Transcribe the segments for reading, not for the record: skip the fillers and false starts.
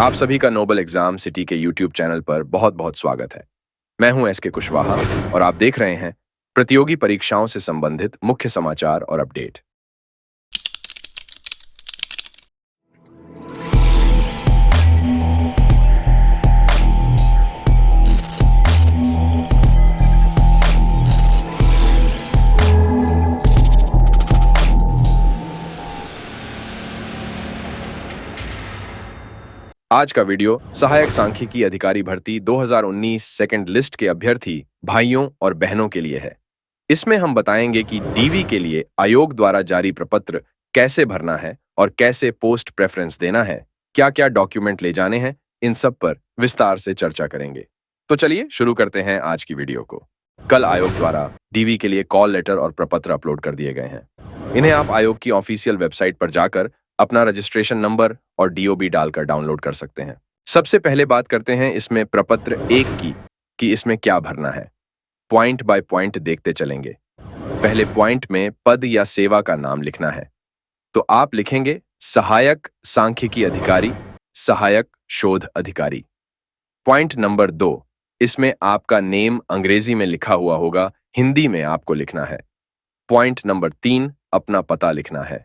आप सभी का नोबल एग्जाम सिटी के यूट्यूब चैनल पर बहुत बहुत स्वागत है। मैं हूं एस के कुशवाहा और आप देख रहे हैं प्रतियोगी परीक्षाओं से संबंधित मुख्य समाचार और अपडेट। आज का वीडियो सहायक सांख्यिकी अधिकारी भर्ती 2019 सेकंड लिस्ट के अभ्यर्थी भाइयों और बहनों के लिए है। इसमें हम बताएंगे कि डीवी के लिए आयोग द्वारा जारी प्रपत्र कैसे भरना है और कैसे पोस्ट प्रेफरेंस देना है, क्या-क्या डॉक्यूमेंट ले जाने हैं, इन सब पर विस्तार से चर्चा करेंगे। तो चलिए शुरू करते हैं आज की वीडियो को। कल आयोग द्वारा डीवी के लिए कॉल लेटर और प्रपत्र अपलोड कर दिए गए हैं। इन्हें आप आयोग की ऑफिशियल वेबसाइट पर जाकर अपना रजिस्ट्रेशन नंबर और डीओबी डालकर डाउनलोड कर सकते हैं। सबसे पहले बात करते हैं इसमें प्रपत्र 1 की कि इसमें क्या भरना है। पॉइंट बाय पॉइंट देखते चलेंगे। पहले पॉइंट में पद या सेवा का नाम लिखना है, तो आप लिखेंगे सहायक सांख्यिकी अधिकारी, सहायक शोध अधिकारी। पॉइंट नंबर 2, इसमें आपका नेम अंग्रेजी में लिखा हुआ होगा, हिंदी में आपको लिखना है। पॉइंट नंबर 3, अपना पता लिखना है।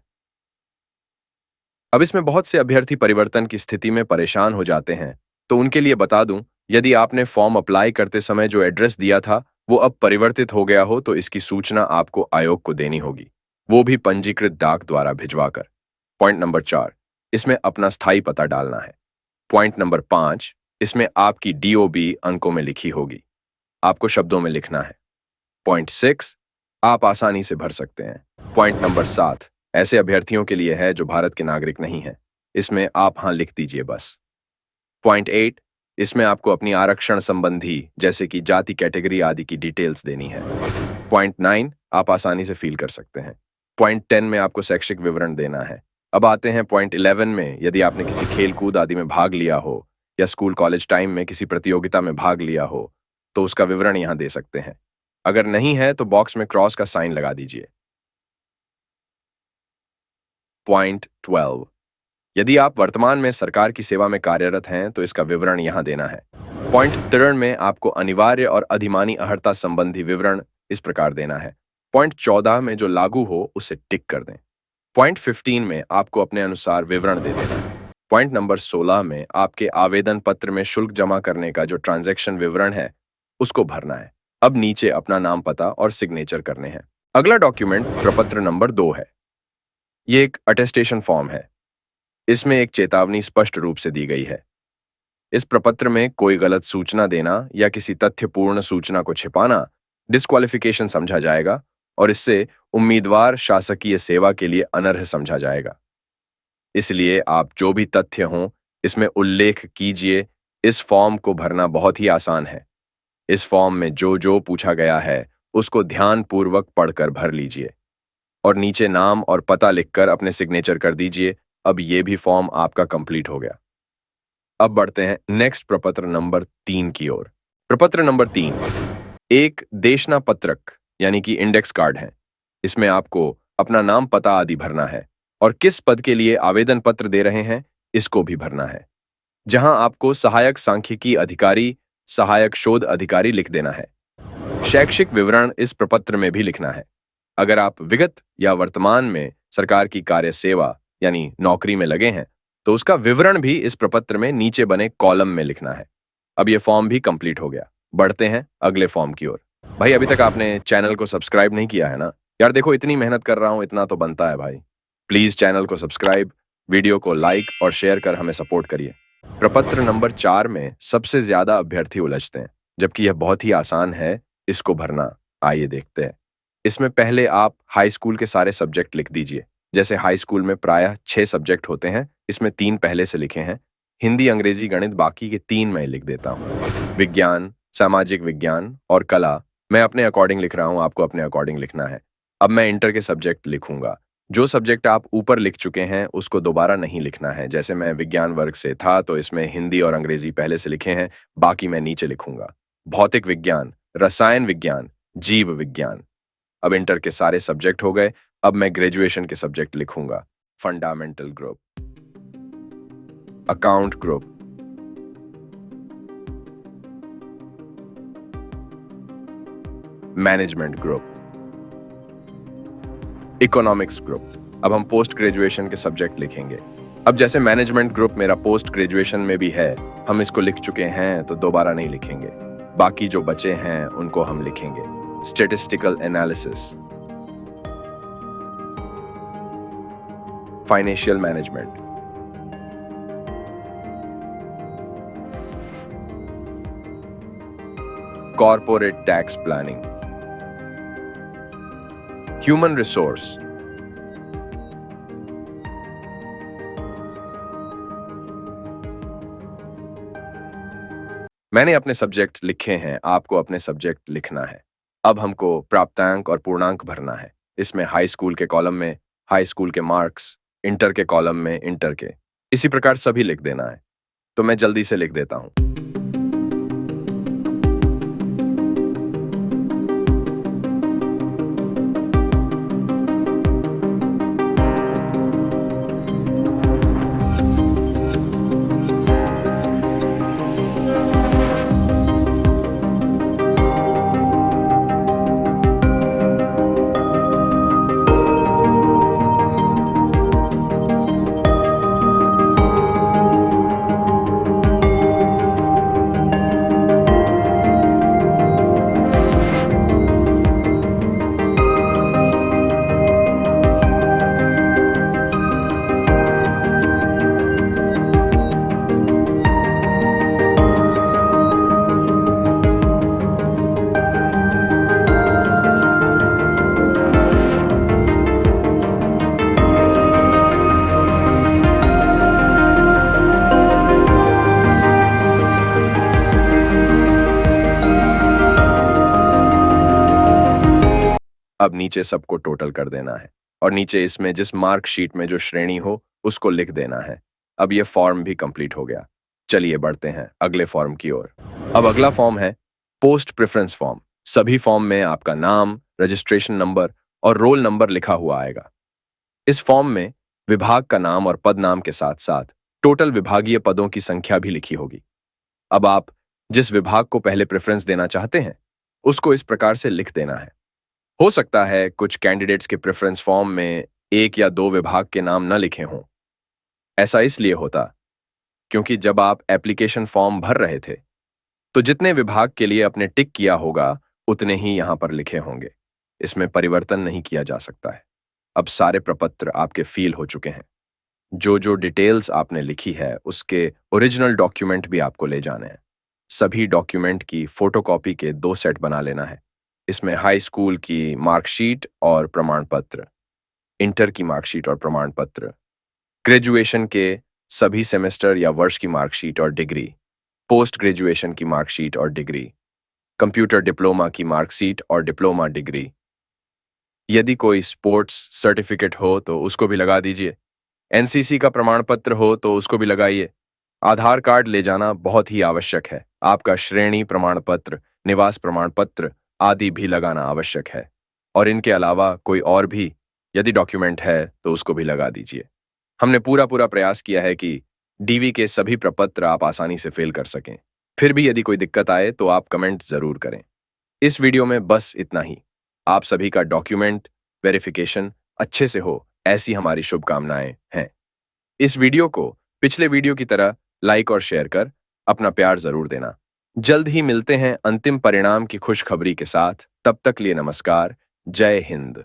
अब इसमें बहुत से अभ्यर्थी परिवर्तन की स्थिति में परेशान हो जाते हैं, तो उनके लिए बता दूं, यदि आपने फॉर्म अप्लाई करते समय जो एड्रेस दिया था वो अब परिवर्तित हो गया हो तो इसकी सूचना आपको आयोग को देनी होगी, वो भी पंजीकृत डाक द्वारा भिजवाकर। पॉइंट नंबर 4, इसमें अपना स्थायी पता डालना है। पॉइंट नंबर 5, इसमें आपकी डीओबी अंकों में लिखी होगी, आपको शब्दों में लिखना है। पॉइंट 6, आप आसानी से भर सकते हैं। पॉइंट नंबर 7, ऐसे अभ्यर्थियों के लिए है जो भारत के नागरिक नहीं हैं, इसमें आप हाँ लिख दीजिए बस। पॉइंट 8, इसमें आपको अपनी आरक्षण संबंधी जैसे कि जाति, कैटेगरी आदि की डिटेल्स देनी है। पॉइंट 9, आप आसानी से फिल कर सकते हैं। पॉइंट 10 में आपको शैक्षिक विवरण देना है। अब आते हैं पॉइंट 11 में, यदि आपने किसी खेल कूद आदि में भाग लिया हो या स्कूल कॉलेज टाइम में किसी प्रतियोगिता में भाग लिया हो तो उसका विवरण यहाँ दे सकते हैं। अगर नहीं है तो बॉक्स में क्रॉस का साइन लगा दीजिए। पॉइंट 12, यदि आप वर्तमान में सरकार की सेवा में कार्यरत हैं तो इसका विवरण यहां देना है। पॉइंट 13 में आपको अनिवार्य और अधिमानी अर्हता संबंधी विवरण इस प्रकार देना है। पॉइंट 14 में जो लागू हो उसे टिक कर दें। पॉइंट 15 में आपको अपने अनुसार विवरण दे देना है। पॉइंट नंबर 16 में आपके आवेदन पत्र में शुल्क जमा करने का जो ट्रांजैक्शन विवरण है उसको भरना है। अब नीचे अपना नाम, पता और सिग्नेचर करने हैं। अगला डॉक्यूमेंट प्रपत्र नंबर 2 है। ये एक अटेस्टेशन फॉर्म है। इसमें एक चेतावनी स्पष्ट रूप से दी गई है। इस प्रपत्र में कोई गलत सूचना देना या किसी तथ्यपूर्ण सूचना को छिपाना डिस्क्वालिफिकेशन समझा जाएगा और इससे उम्मीदवार शासकीय सेवा के लिए अनर्ह समझा जाएगा। इसलिए आप जो भी तथ्य हों इसमें उल्लेख कीजिए। इस फॉर्म को भरना बहुत ही आसान है। इस फॉर्म में जो जो पूछा गया है उसको ध्यानपूर्वक पढ़कर भर लीजिए और नीचे नाम और पता लिखकर अपने सिग्नेचर कर दीजिए। अब ये भी फॉर्म आपका कंप्लीट हो गया। अब बढ़ते हैं नेक्स्ट प्रपत्र नंबर 3 की ओर। प्रपत्र नंबर 3 एक देशना पत्रक यानी कि इंडेक्स कार्ड है। इसमें आपको अपना नाम, पता आदि भरना है और किस पद के लिए आवेदन पत्र दे रहे हैं इसको भी भरना है। जहां आपको सहायक सांख्यिकी अधिकारी, सहायक शोध अधिकारी लिख देना है। शैक्षिक विवरण इस प्रपत्र में भी लिखना है। अगर आप विगत या वर्तमान में सरकार की कार्य सेवा यानी नौकरी में लगे हैं तो उसका विवरण भी इस प्रपत्र में नीचे बने कॉलम में लिखना है। अब ये फॉर्म भी कंप्लीट हो गया। बढ़ते हैं अगले फॉर्म की ओर। भाई अभी तक आपने चैनल को सब्सक्राइब नहीं किया है ना यार, देखो इतनी मेहनत कर रहा हूं, इतना तो बनता है भाई। प्लीज चैनल को सब्सक्राइब, वीडियो को लाइक और शेयर कर हमें सपोर्ट करिए। प्रपत्र नंबर 4 में सबसे ज्यादा अभ्यर्थी उलझते हैं, जबकि यह बहुत ही आसान है इसको भरना। आइए देखते हैं। इसमें पहले आप हाई स्कूल के सारे सब्जेक्ट लिख दीजिए। जैसे हाई स्कूल में प्रायः 6 सब्जेक्ट होते हैं, इसमें 3 पहले से लिखे हैं। हिंदी, अंग्रेजी, गणित, बाकी के 3 मैं लिख देता हूँ। विज्ञान, सामाजिक विज्ञान और कला मैं अपने अकॉर्डिंग लिख रहा हूँ, आपको अपने अकॉर्डिंग लिखना है। अब मैं इंटर के सब्जेक्ट लिखूंगा। जो सब्जेक्ट आप ऊपर लिख चुके हैं उसको दोबारा नहीं लिखना है। जैसे मैं विज्ञान वर्ग से था तो इसमें हिंदी और अंग्रेजी पहले से लिखे हैं, बाकी मैं नीचे लिखूंगा। भौतिक विज्ञान, रसायन विज्ञान, जीव विज्ञान। अब इंटर के सारे सब्जेक्ट हो गए। अब मैं ग्रेजुएशन के सब्जेक्ट लिखूंगा। Fundamental group, account group, management group, economics group. अब हम पोस्ट ग्रेजुएशन के सब्जेक्ट लिखेंगे। अब जैसे मैनेजमेंट ग्रुप मेरा पोस्ट ग्रेजुएशन में भी है, हम इसको लिख चुके हैं तो दोबारा नहीं लिखेंगे। बाकी जो बचे हैं उनको हम लिखेंगे। Statistical analysis, financial management, corporate tax planning, human resource, मैंने अपने सब्जेक्ट लिखे हैं, आपको अपने सब्जेक्ट लिखना है। अब हमको प्राप्तांक और पूर्णांक भरना है। इसमें हाई स्कूल के कॉलम में हाई स्कूल के मार्क्स, इंटर के कॉलम में इंटर के, इसी प्रकार सभी लिख देना है। तो मैं जल्दी से लिख देता हूं। अब नीचे सबको टोटल कर देना है और नीचे इसमें जिस मार्कशीट में जो श्रेणी हो उसको लिख देना है। अब ये फॉर्म भी कंप्लीट हो गया। चलिए बढ़ते हैं अगले फॉर्म की ओर। अब अगला फॉर्म है पोस्ट प्रेफरेंस फॉर्म। सभी फॉर्म में आपका नाम, रजिस्ट्रेशन नंबर और रोल नंबर लिखा हुआ आएगा। इस फॉर्म में विभाग का नाम और पद नाम के साथ साथ टोटल विभागीय पदों की संख्या भी लिखी होगी। अब आप जिस विभाग को पहले प्रेफरेंस देना चाहते हैं उसको इस प्रकार से लिख देना है। हो सकता है कुछ कैंडिडेट्स के प्रेफरेंस फॉर्म में एक या दो विभाग के नाम न लिखे हों। ऐसा इसलिए होता क्योंकि जब आप एप्लीकेशन फॉर्म भर रहे थे तो जितने विभाग के लिए आपने टिक किया होगा उतने ही यहां पर लिखे होंगे। इसमें परिवर्तन नहीं किया जा सकता है। अब सारे प्रपत्र आपके फील हो चुके हैं। जो जो डिटेल्स आपने लिखी है उसके ओरिजिनल डॉक्यूमेंट भी आपको ले जाने हैं। सभी डॉक्यूमेंट की फोटोकॉपी के 2 सेट बना लेना है। इसमें हाई स्कूल की मार्कशीट और प्रमाण पत्र, इंटर की मार्कशीट और प्रमाण पत्र, ग्रेजुएशन के सभी सेमेस्टर या वर्ष की मार्कशीट और डिग्री, पोस्ट ग्रेजुएशन की मार्कशीट और डिग्री, कंप्यूटर डिप्लोमा की मार्कशीट और डिप्लोमा डिग्री। यदि कोई स्पोर्ट्स सर्टिफिकेट हो तो उसको भी लगा दीजिए। एनसीसी का प्रमाण पत्र हो तो उसको भी लगाइए। आधार कार्ड ले जाना बहुत ही आवश्यक है। आपका श्रेणी प्रमाण पत्र, निवास प्रमाण पत्र आदि भी लगाना आवश्यक है। और इनके अलावा कोई और भी यदि डॉक्यूमेंट है तो उसको भी लगा दीजिए। हमने पूरा प्रयास किया है कि डीवी के सभी प्रपत्र आप आसानी से फिल कर सकें। फिर भी यदि कोई दिक्कत आए तो आप कमेंट जरूर करें। इस वीडियो में बस इतना ही। आप सभी का डॉक्यूमेंट वेरिफिकेशन अच्छे से हो, ऐसी हमारी शुभकामनाएं हैं। इस वीडियो को पिछले वीडियो की तरह लाइक और शेयर कर अपना प्यार जरूर देना। जल्द ही मिलते हैं अंतिम परिणाम की खुशखबरी के साथ। तब तक लिए नमस्कार। जय हिंद।